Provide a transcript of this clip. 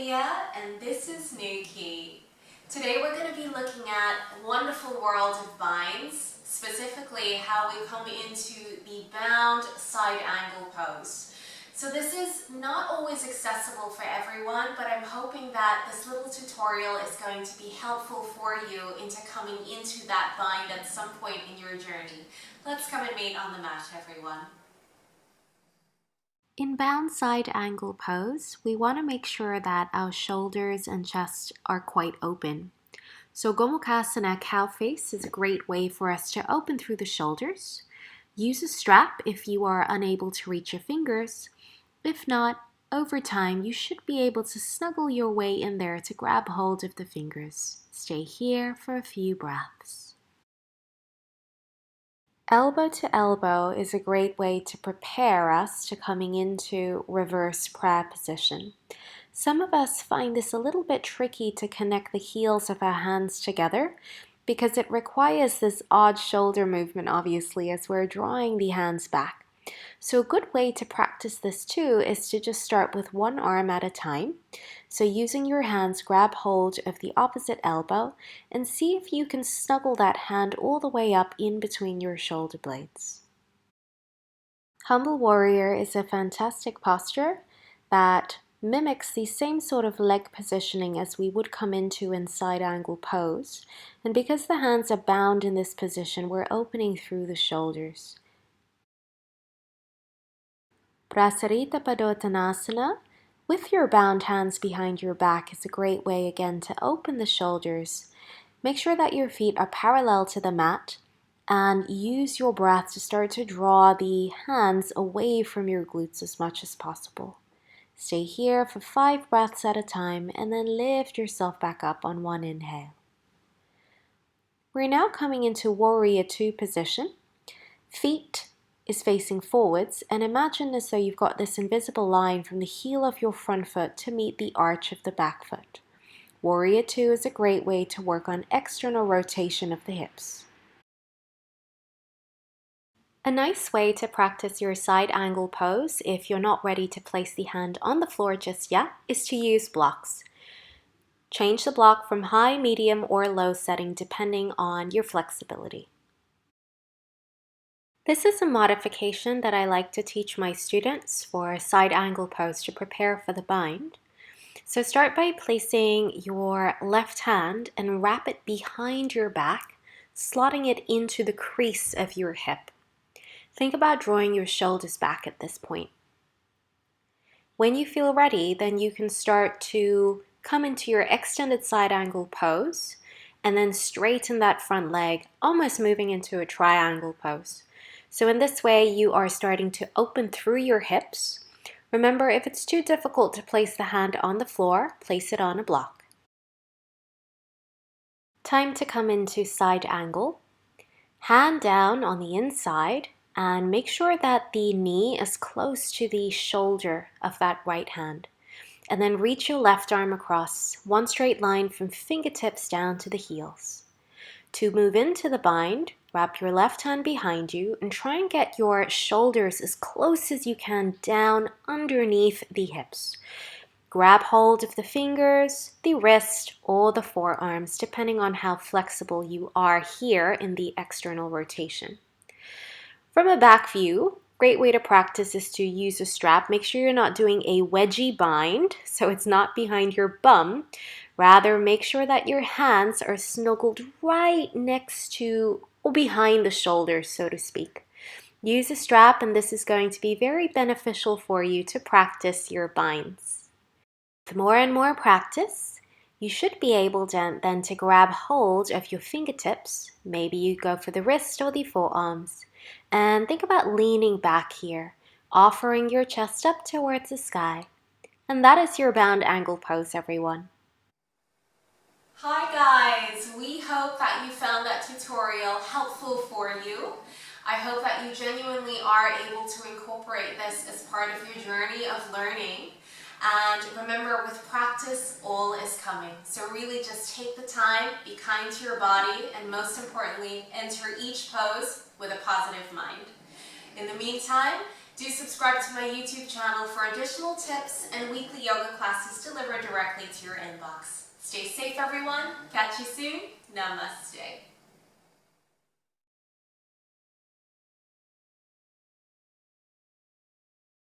Lydia and this is Nuki. Today we're going to be looking at wonderful world of binds, specifically how we come into the bound side angle pose. So this is not always accessible for everyone, but I'm hoping that this little tutorial is going to be helpful for you into coming into that bind at some point in your journey. Let's come and meet on the mat, everyone. In bound side angle pose, we want to make sure that our shoulders and chest are quite open. So Gomukhasana cow face is a great way for us to open through the shoulders. Use a strap if you are unable to reach your fingers. If not, over time you should be able to snuggle your way in there to grab hold of the fingers. Stay here for a few breaths. Elbow to elbow is a great way to prepare us to coming into reverse prayer position. Some of us find this a little bit tricky to connect the heels of our hands together because it requires this odd shoulder movement, obviously, as we're drawing the hands back. So a good way to practice this too is to just start with one arm at a time. So using your hands, grab hold of the opposite elbow and see if you can snuggle that hand all the way up in between your shoulder blades. Humble Warrior is a fantastic posture that mimics the same sort of leg positioning as we would come into in side angle pose. And because the hands are bound in this position, we're opening through the shoulders. Utthita Parsvakonasana with your bound hands behind your back is a great way again to open the shoulders. Make sure that your feet are parallel to the mat and use your breath to start to draw the hands away from your glutes as much as possible. Stay here for 5 breaths at a time and then lift yourself back up on one inhale. We're now coming into Warrior 2 position. Feet is facing forwards, and imagine as though you've got this invisible line from the heel of your front foot to meet the arch of the back foot. Warrior 2 is a great way to work on external rotation of the hips. A nice way to practice your side angle pose if you're not ready to place the hand on the floor just yet is to use blocks. Change the block from high, medium, or low setting depending on your flexibility. This is a modification that I like to teach my students for side angle pose to prepare for the bind. So start by placing your left hand and wrap it behind your back, slotting it into the crease of your hip. Think about drawing your shoulders back at this point. When you feel ready, then you can start to come into your extended side angle pose and then straighten that front leg, almost moving into a triangle pose. So in this way, you are starting to open through your hips. Remember, if it's too difficult to place the hand on the floor, place it on a block. Time to come into side angle. Hand down on the inside and make sure that the knee is close to the shoulder of that right hand. And then reach your left arm across, one straight line from fingertips down to the heels. To move into the bind, wrap your left hand behind you and try and get your shoulders as close as you can down underneath the hips. Grab hold of the fingers, the wrist, or the forearms, depending on how flexible you are here in the external rotation. From a back view, great way to practice is to use a strap. Make sure you're not doing a wedgie bind, so it's not behind your bum. Rather, make sure that your hands are snuggled right next to or behind the shoulders, so to speak. Use a strap, and this is going to be very beneficial for you to practice your binds. With more and more practice, you should be able then to grab hold of your fingertips. Maybe you go for the wrist or the forearms. And think about leaning back here, offering your chest up towards the sky. And that is your bound angle pose, everyone. Hi guys, we hope that you found that tutorial helpful for you. I hope that you genuinely are able to incorporate this as part of your journey of learning. And remember, with practice, all is coming. So really just take the time, be kind to your body, and most importantly, enter each pose with a positive mind. In the meantime, Do subscribe to my YouTube channel for additional tips and weekly yoga classes delivered directly to your inbox. Stay safe, everyone. Catch you soon. Namaste.